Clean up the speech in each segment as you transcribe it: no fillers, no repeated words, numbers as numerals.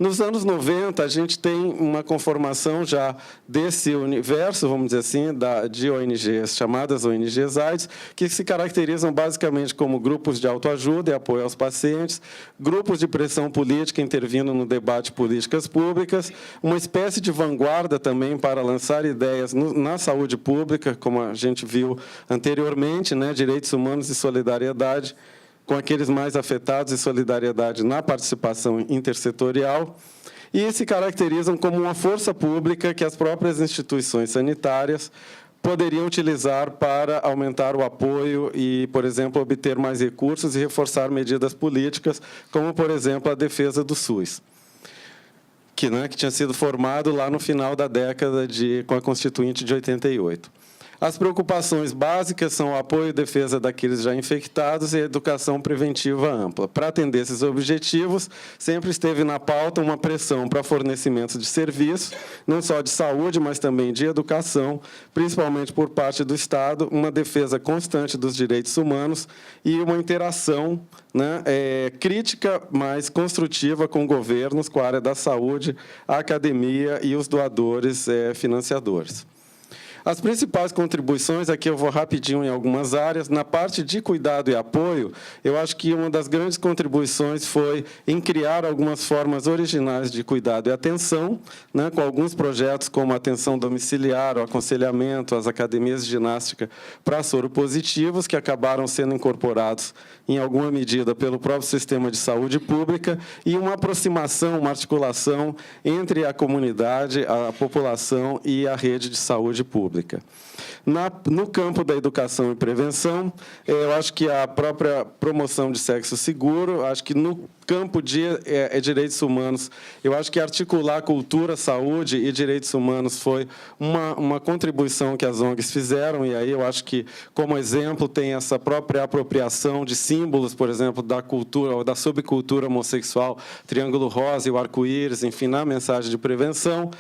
Nos anos 90, a gente tem uma conformação já desse universo, vamos dizer assim, de ONGs, chamadas ONGs AIDS, que se caracterizam basicamente como grupos de autoajuda e apoio aos pacientes, grupos de pressão política intervindo no debate de políticas públicas, uma espécie de vanguarda também para lançar ideias na saúde pública, como a gente viu anteriormente, né, direitos humanos e solidariedade, com aqueles mais afetados e solidariedade na participação intersetorial, e se caracterizam como uma força pública que as próprias instituições sanitárias poderiam utilizar para aumentar o apoio e, por exemplo, obter mais recursos e reforçar medidas políticas, como, por exemplo, a defesa do SUS, que tinha sido formado lá no final da década com a Constituinte de 88. As preocupações básicas são o apoio e defesa daqueles já infectados e a educação preventiva ampla. Para atender esses objetivos, sempre esteve na pauta uma pressão para fornecimento de serviços, não só de saúde, mas também de educação, principalmente por parte do Estado, uma defesa constante dos direitos humanos e uma interação crítica, mas construtiva com governos, com a área da saúde, a academia e os doadores financiadores. As principais contribuições, aqui eu vou rapidinho em algumas áreas. Na parte de cuidado e apoio, eu acho que uma das grandes contribuições foi em criar algumas formas originais de cuidado e atenção, com alguns projetos como a atenção domiciliar, o aconselhamento, as academias de ginástica para soropositivos, que acabaram sendo incorporados em alguma medida pelo próprio sistema de saúde pública, e uma aproximação, uma articulação entre a comunidade, a população e a rede de saúde pública. No campo da educação e prevenção, eu acho que a própria promoção de sexo seguro, acho que no campo de direitos humanos, eu acho que articular cultura, saúde e direitos humanos foi uma contribuição que as ONGs fizeram, e aí eu acho que, como exemplo, tem essa própria apropriação de símbolos, por exemplo, da cultura ou da subcultura homossexual, triângulo rosa e o arco-íris, enfim, na mensagem de prevenção,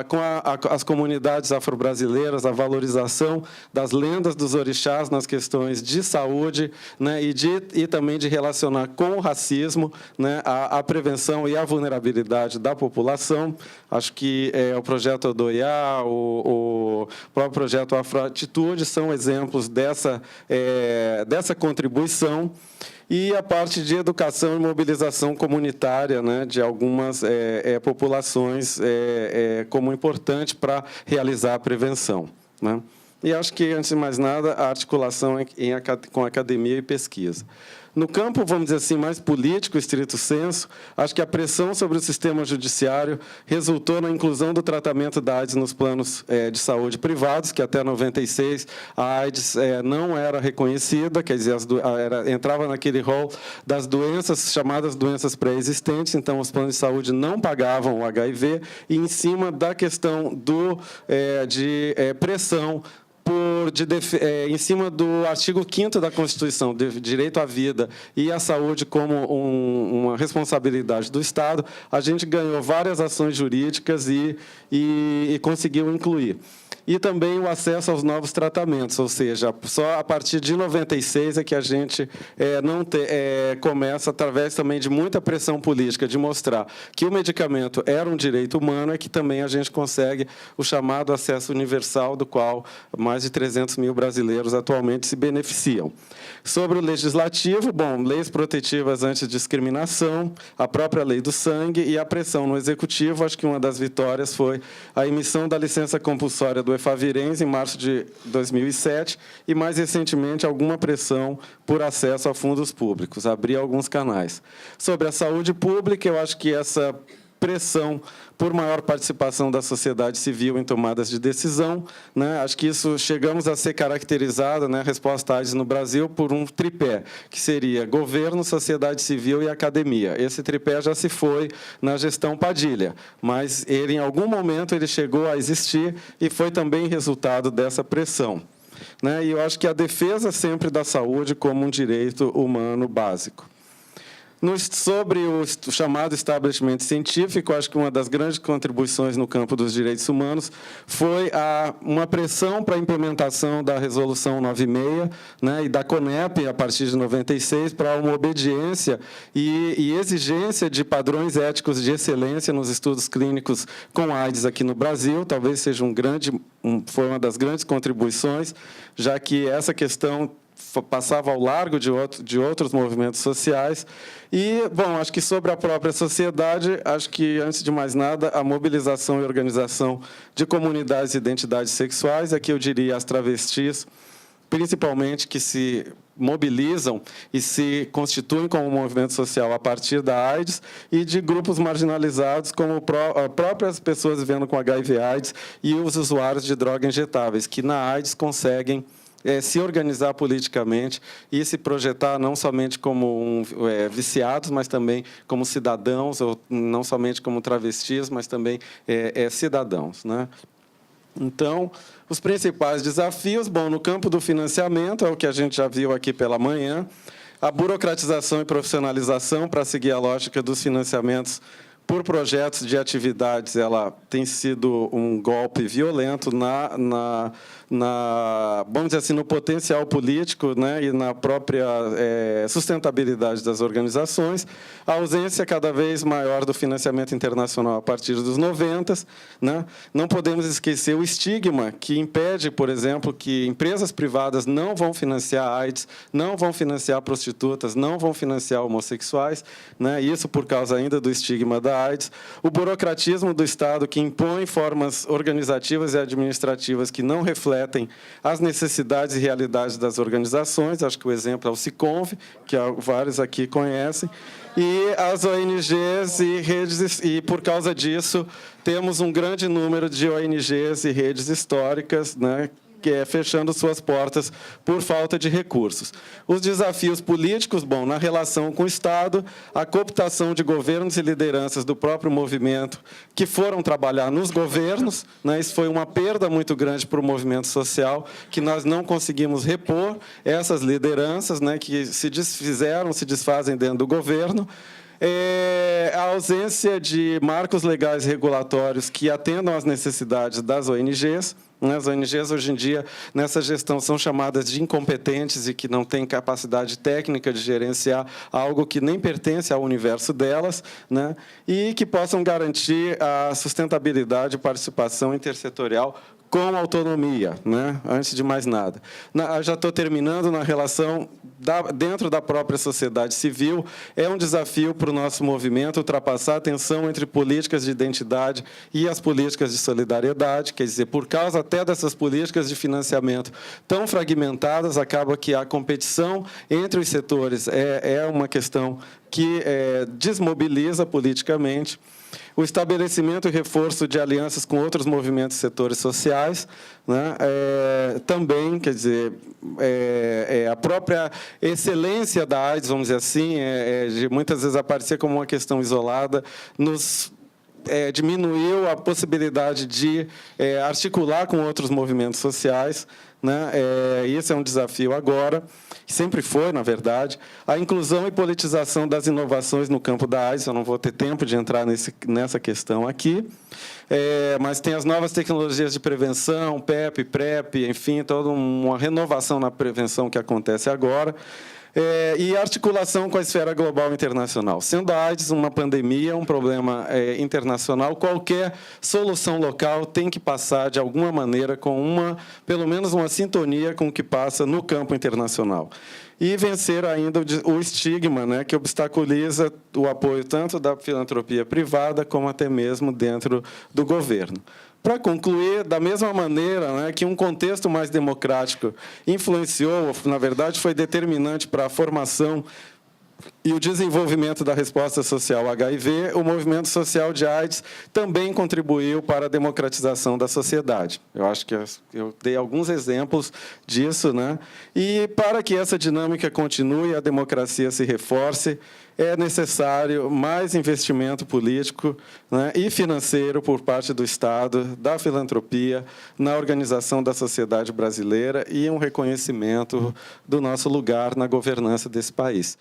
com as comunidades afro-brasileiras, a valorização das lendas dos orixás nas questões de saúde, e também de relacionar com o racismo, a prevenção e a vulnerabilidade da população. Acho que o projeto Odoiá, o próprio projeto Afroatitude são exemplos dessa contribuição. E a parte de educação e mobilização comunitária de algumas populações como importante para realizar a prevenção. E acho que, antes de mais nada, a articulação com academia e pesquisa. No campo, vamos dizer assim, mais político, estrito senso, acho que a pressão sobre o sistema judiciário resultou na inclusão do tratamento da AIDS nos planos de saúde privados, que até 96 a AIDS não era reconhecida, quer dizer, entrava naquele rol das doenças, chamadas doenças pré-existentes, então os planos de saúde não pagavam o HIV, e em cima da questão de pressão em cima do artigo 5º da Constituição, de direito à vida e à saúde como uma responsabilidade do Estado, a gente ganhou várias ações jurídicas e conseguiu incluir. E também o acesso aos novos tratamentos, ou seja, só a partir de 96 é que a gente começa, através também de muita pressão política, de mostrar que o medicamento era um direito humano, é que também a gente consegue o chamado acesso universal, do qual mais de 300 mil brasileiros atualmente se beneficiam. Sobre o legislativo, leis protetivas antidiscriminação, a própria lei do sangue e a pressão no executivo. Acho que uma das vitórias foi a emissão da licença compulsória do Efavirenz, em março de 2007, e, mais recentemente, alguma pressão por acesso a fundos públicos, abrir alguns canais. Sobre a saúde pública, eu acho que essa pressão por maior participação da sociedade civil em tomadas de decisão, acho que isso chegamos a ser caracterizado, a resposta à AIDS no Brasil, por um tripé, que seria governo, sociedade civil e academia. Esse tripé já se foi na gestão Padilha, mas ele, em algum momento, ele chegou a existir e foi também resultado dessa pressão. E eu acho que a defesa sempre da saúde como um direito humano básico. Sobre o chamado establishment científico, acho que uma das grandes contribuições no campo dos direitos humanos foi uma pressão para a implementação da Resolução 96, né, e da CONEP, a partir de 96, para uma obediência e exigência de padrões éticos de excelência nos estudos clínicos com AIDS aqui no Brasil. Talvez seja foi uma das grandes contribuições, já que essa questão passava ao largo de outros movimentos sociais. E, bom, acho que sobre a própria sociedade, acho que, antes de mais nada, a mobilização e organização de comunidades e identidades sexuais, aqui eu diria as travestis, principalmente, que se mobilizam e se constituem como um movimento social a partir da AIDS, e de grupos marginalizados, como próprias pessoas vivendo com HIV/AIDS e os usuários de drogas injetáveis, que na AIDS conseguem se organizar politicamente e se projetar não somente como viciados, mas também como cidadãos, ou não somente como travestis, mas também cidadãos, né? Então, os principais desafios, bom, no campo do financiamento, é o que a gente já viu aqui pela manhã, a burocratização e profissionalização, para seguir a lógica dos financiamentos por projetos de atividades, ela tem sido um golpe violento vamos dizer assim, no potencial político, né, e na própria sustentabilidade das organizações. A ausência cada vez maior do financiamento internacional a partir dos 90, né? Não podemos esquecer o estigma que impede, por exemplo, que empresas privadas não vão financiar AIDS, não vão financiar prostitutas, não vão financiar homossexuais, né? Isso por causa ainda do estigma da AIDS. O burocratismo do Estado, que impõe formas organizativas e administrativas que não refletem as necessidades e realidades das organizações. Acho que o exemplo é o SICONV, que vários aqui conhecem, e as ONGs e redes, e, por causa disso, temos um grande número de ONGs e redes históricas, né, fechando suas portas por falta de recursos. Os desafios políticos, bom, na relação com o Estado, a cooptação de governos e lideranças do próprio movimento que foram trabalhar nos governos, né, isso foi uma perda muito grande para o movimento social, que nós não conseguimos repor essas lideranças, né, que se desfazem dentro do governo. A ausência de marcos legais regulatórios que atendam às necessidades das ONGs. As ONGs, hoje em dia, nessa gestão, são chamadas de incompetentes e que não têm capacidade técnica de gerenciar algo que nem pertence ao universo delas, né, e que possam garantir a sustentabilidade e participação intersetorial com autonomia, né? Antes de mais nada. Já estou terminando na relação dentro da própria sociedade civil. É um desafio para o nosso movimento ultrapassar a tensão entre políticas de identidade e as políticas de solidariedade. Quer dizer, por causa até dessas políticas de financiamento tão fragmentadas, acaba que a competição entre os setores é uma questão que desmobiliza politicamente. O estabelecimento e reforço de alianças com outros movimentos e setores sociais, né, também, quer dizer, a própria excelência da AIDS, vamos dizer assim, de muitas vezes aparecer como uma questão isolada, diminuiu a possibilidade de articular com outros movimentos sociais, né? Esse é um desafio agora, sempre foi, na verdade. A inclusão e politização das inovações no campo da AIDS, eu não vou ter tempo de entrar nessa questão aqui, mas tem as novas tecnologias de prevenção, PEP, PrEP, enfim, toda uma renovação na prevenção que acontece agora. E articulação com a esfera global e internacional. Sendo a AIDS uma pandemia, um problema internacional, qualquer solução local tem que passar, de alguma maneira, com pelo menos uma sintonia com o que passa no campo internacional. E vencer ainda o estigma, né, que obstaculiza o apoio tanto da filantropia privada como até mesmo dentro do governo. Para concluir, da mesma maneira, né, que um contexto mais democrático influenciou, na verdade, foi determinante para a formação e o desenvolvimento da resposta social ao HIV, o movimento social de AIDS também contribuiu para a democratização da sociedade. Eu acho que eu dei alguns exemplos disso, né? E para que essa dinâmica continue e a democracia se reforce, é necessário mais investimento político, né, e financeiro por parte do Estado, da filantropia, na organização da sociedade brasileira e um reconhecimento do nosso lugar na governança desse país.